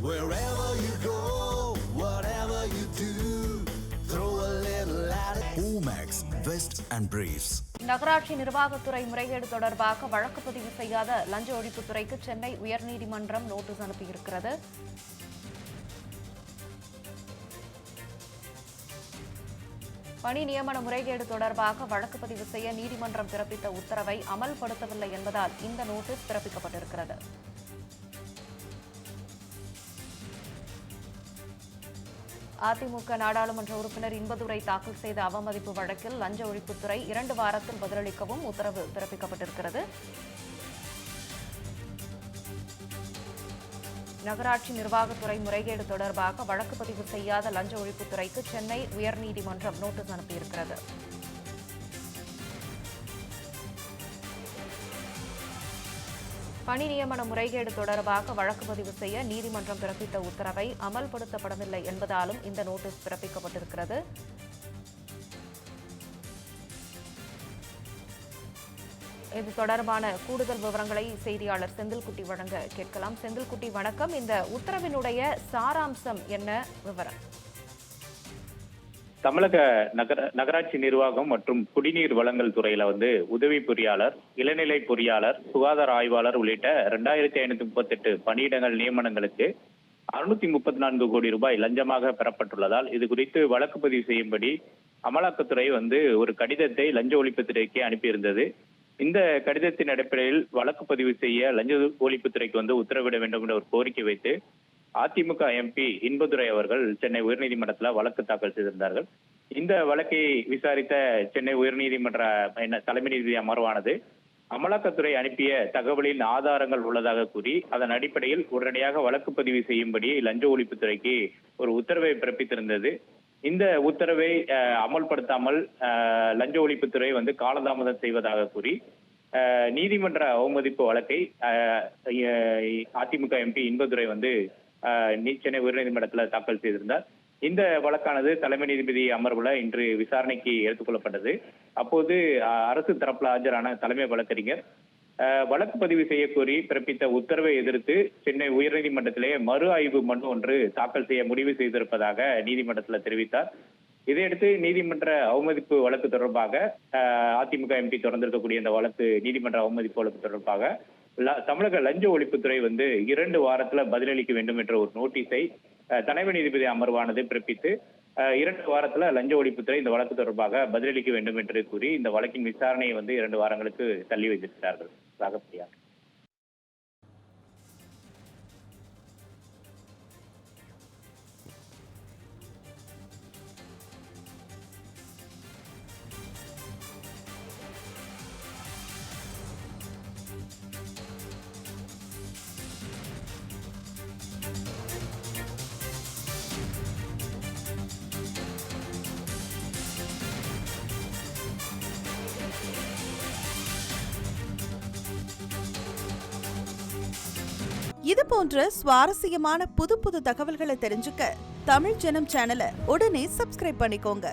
Wherever you go, whatever you do, throw a little at it. Omax, Vest and Briefs. நகராட்சி நிர்வாகத்துறை முறைகேடு தொடர்பாக வழக்கு பதிவு செய்யாத லஞ்ச ஒழிப்புத்துறைக்கு சென்னை உயர்நீதிமன்றம் நோட்டீஸ் அனுப்பியிருக்கிறது. பணி நியமன முறைகேடு தொடர்பாக வழக்கு பதிவு செய்ய நீதிமன்றம் பிறப்பித்த உத்தரவை அமல்படுத்தவில்லை என்பதால் இந்த நோட்டீஸ் பிறப்பிக்கப்பட்டிருக்கிறது. அதிமுக நாடாளுமன்ற உறுப்பினர் இன்பதுரை தாக்கல் செய்த அவமதிப்பு வழக்கில் லஞ்ச ஒழிப்புத்துறை 2 வாரத்தில் பதிலளிக்கவும் உத்தரவு பிறப்பிக்கப்பட்டிருக்கிறது. நகராட்சி நிர்வாகத்துறை முறைகேடு தொடர்பாக வழக்கு பதிவு செய்யாத லஞ்ச ஒழிப்புத்துறைக்கு சென்னை உயர்நீதிமன்றம் நோட்டீஸ் அனுப்பியிருக்கிறது. பணி நியமன முறைகேடு தொடர்பாக வழக்கு பதிவு செய்ய நீதிமன்றம் பிறப்பித்த உத்தரவை அமல்படுத்தப்படவில்லை என்பதாலும் இந்த நோட்டீஸ் பிறப்பிக்கப்பட்டிருக்கிறது. இது தொடர்பான கூடுதல் விவரங்களை செய்தியாளர் செந்தில்குட்டி வழங்க கேட்கலாம். செந்தில்குட்டி, வணக்கம். இந்த உத்தரவினுடைய சாராம்சம் என்ன, விவரம்? தமிழக நகராட்சி நிர்வாகம் மற்றும் குடிநீர் வழங்கல் துறையில உதவி பொறியாளர், இளநிலை பொறியாளர், சுகாதார ஆய்வாளர் உள்ளிட்ட 2538 பணியிடங்கள் நியமனங்களுக்கு 634 கோடி ரூபாய் லஞ்சமாக பெறப்பட்டுள்ளதால் இது குறித்து வழக்கு பதிவு செய்யும்படி அமலாக்கத்துறை ஒரு கடிதத்தை லஞ்ச ஒழிப்புத்துறைக்கு அனுப்பியிருந்தது. இந்த கடிதத்தின் அடிப்படையில் வழக்கு பதிவு செய்ய லஞ்ச ஒழிப்புத்துறைக்கு உத்தரவிட வேண்டும் என்ற ஒரு கோரிக்கை வைத்து அதிமுக எம்பி இன்பதுரை அவர்கள் சென்னை உயர்நீதிமன்றத்தில் வழக்கு தாக்கல் செய்திருந்தார்கள். இந்த வழக்கை விசாரித்த சென்னை உயர்நீதிமன்ற தலைமை நீதிபதி அமர்வானது அமலாக்கத்துறை அனுப்பிய தகவலின் ஆதாரங்கள் உள்ளதாக கூறி அதன் அடிப்படையில் உடனடியாக வழக்கு பதிவு செய்யும்படி லஞ்ச ஒழிப்புத்துறைக்கு ஒரு உத்தரவை பிறப்பித்திருந்தது. இந்த உத்தரவை அமல்படுத்தாமல் லஞ்ச ஒழிப்புத்துறை காலதாமதம் செய்வதாக கூறி நீதிமன்ற அவமதிப்பு வழக்கை அதிமுக எம்பி இன்பதுரை சென்னை உயர்நீதிமன்றத்தில் தாக்கல் செய்திருந்தார். இந்த வழக்கானது தலைமை நீதிபதி அமர்வுல இன்று விசாரணைக்கு எடுத்துக்கொள்ளப்பட்டது. அப்போது அரசு தரப்புல ஆஜரான தலைமை வழக்கறிஞர் வழக்கு பதிவு செய்ய கோரி பிறப்பித்த உத்தரவை எதிர்த்து சென்னை உயர்நீதிமன்றத்திலே மறு ஆய்வு மனு ஒன்று தாக்கல் செய்ய முடிவு செய்திருப்பதாக நீதிமன்றத்தில் தெரிவித்தார். இதையடுத்து நீதிமன்ற அவமதிப்பு வழக்கு தொடர்பாக அதிமுக எம்பி தொடர்ந்திருக்கக்கூடிய இந்த வழக்கு நீதிமன்ற அவமதிப்பு வழக்கு தொடர்பாக தமிழக லஞ்ச ஒழிப்புத்துறை 2 வாரத்துல பதிலளிக்க வேண்டும் என்ற ஒரு நோட்டீஸை தலைமை நீதிபதி அமர்வானது பிறப்பித்து 2 வாரத்துல லஞ்ச ஒழிப்புத்துறை இந்த வழக்கு தொடர்பாக பதிலளிக்க வேண்டும் என்று கூறி இந்த வழக்கின் விசாரணையை 2 வாரங்களுக்கு தள்ளி வைத்திருக்கிறார்கள். ராகப்பிரியா. இது போன்ற சுவாரஸ்யமான புது தகவல்களை தெரிஞ்சுக்க தமிழ் ஜனம் சேனலை உடனே சப்ஸ்கிரைப் பண்ணிக்கோங்க.